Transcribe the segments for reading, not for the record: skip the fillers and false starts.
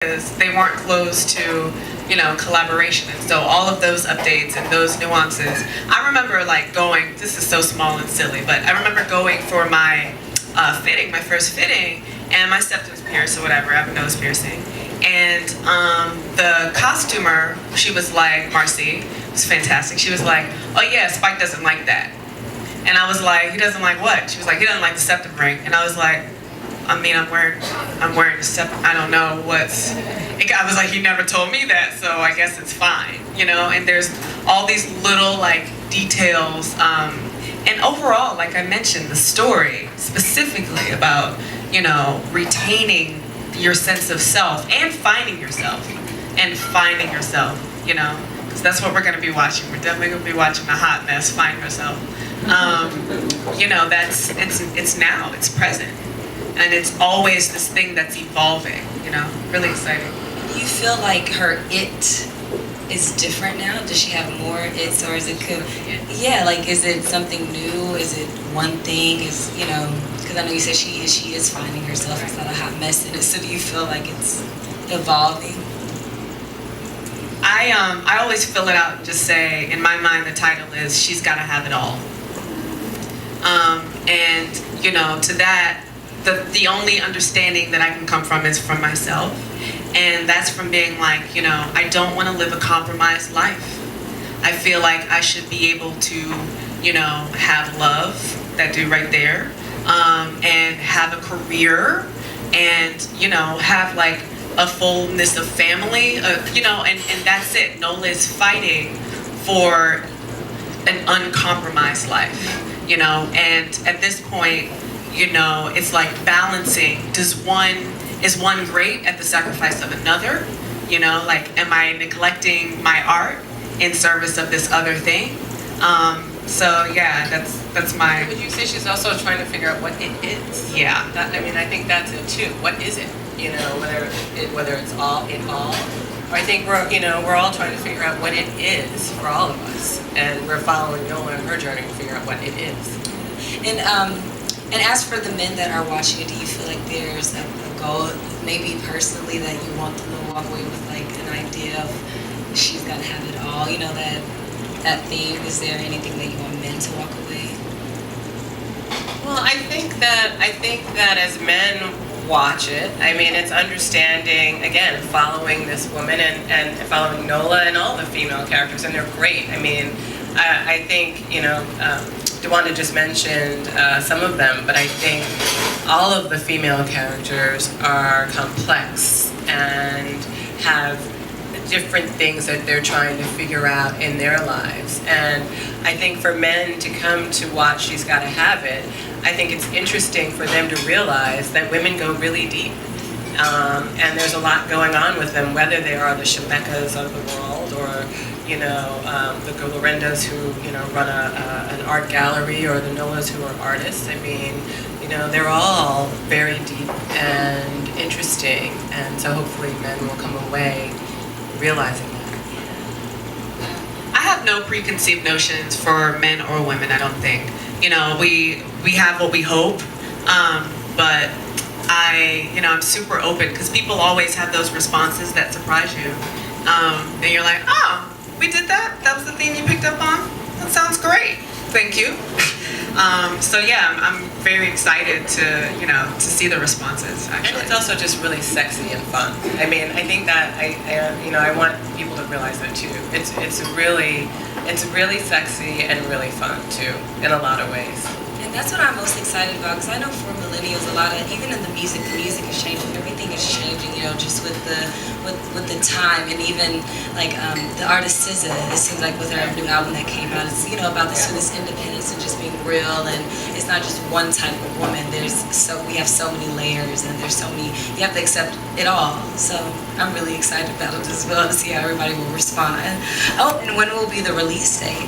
they weren't close to, you know, collaboration, and so all of those updates and those nuances. I remember like going, this is so small and silly, but I remember going for my fitting, my first fitting, and my septum's pierced or whatever, I have a nose piercing. And the costumer, she was like, Marcy, it was fantastic. She was like, oh yeah, Spike doesn't like that. And I was like, he doesn't like what? She was like, he doesn't like the septum ring. And I was like, I mean, I'm wearing the septum. I don't know what's. I was like, he never told me that, so I guess it's fine, you know. And there's all these little like details, and overall, like I mentioned, the story specifically about, you know, retaining your sense of self and finding yourself, you know, because that's what we're going to be watching. We're definitely going to be watching a hot mess find herself. You know, it's now, it's present. And it's always this thing that's evolving, you know, really exciting. Do you feel like her it is different now? Does she have more its, or is it, yeah, like, is it something new? Is it one thing? Is, you know, because I know you said she is finding herself. It's not a hot mess in it. So do you feel like it's evolving? I always fill it out and just say, in my mind, the title is She's Gotta Have It All. And, you know, to that, the only understanding that I can come from is from myself. And that's from being like, you know, I don't want to live a compromised life. I feel like I should be able to, you know, have love, that dude right there, and have a career, and, you know, have like a fullness of family, you know, and that's it. Nola is fighting for an uncompromised life, you know, and at this point, you know, it's like balancing. Is one great at the sacrifice of another? You know, like, am I neglecting my art in service of this other thing? So yeah, that's my. Would you say she's also trying to figure out what it is? Yeah. I mean, I think that's it too. What is it? You know, whether it's all in all. I think we're all trying to figure out what it is for all of us, and we're following Nola in her journey to figure out what it is. And as for the men that are watching it, do you feel like there's a goal, maybe personally, that you want them to walk away with, like an idea of she's got to have it all? You know, that theme. Is there anything that you want men to walk away? Well, I think that as men watch it, I mean, it's understanding, again, following this woman and following Nola and all the female characters, and they're great. I mean, I think, you know, DeWanda just mentioned some of them, but I think all of the female characters are complex and have different things that they're trying to figure out in their lives. And I think for men to come to watch She's Gotta Have It, I think it's interesting for them to realize that women go really deep. And there's a lot going on with them, whether they are the Shemekkas of the world, or, you know, the Clorindas who, you know, run an art gallery, or the Nolas who are artists. I mean, you know, they're all very deep and interesting, and so hopefully men will come away realizing that. I have no preconceived notions for men or women, I don't think. You know, we have what we hope, but I'm super open, because people always have those responses that surprise you. And you're like, oh, we did that? That was the thing you picked up on? That sounds great. Thank you. So yeah, I'm very excited to see the responses, actually. And it's also just really sexy and fun. I mean, I think that I want people to realize that too. It's really sexy and really fun too, in a lot of ways. And that's what I'm most excited about, because I know for millennials, a lot of, even in the music is changing. Everything is changing, you know, just with the time. And even like the artist SZA, it seems like with her new album that came out, it's, you know, about this independence and just being real. And it's not just one type of woman. We have so many layers, and there's so many. You have to accept it all. So I'm really excited about it as well, to see how everybody will respond. Oh, and when will be the release date?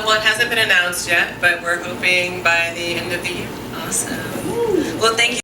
Well, it hasn't been announced yet, but we're hoping by the end of the year. Awesome. Well, thank you.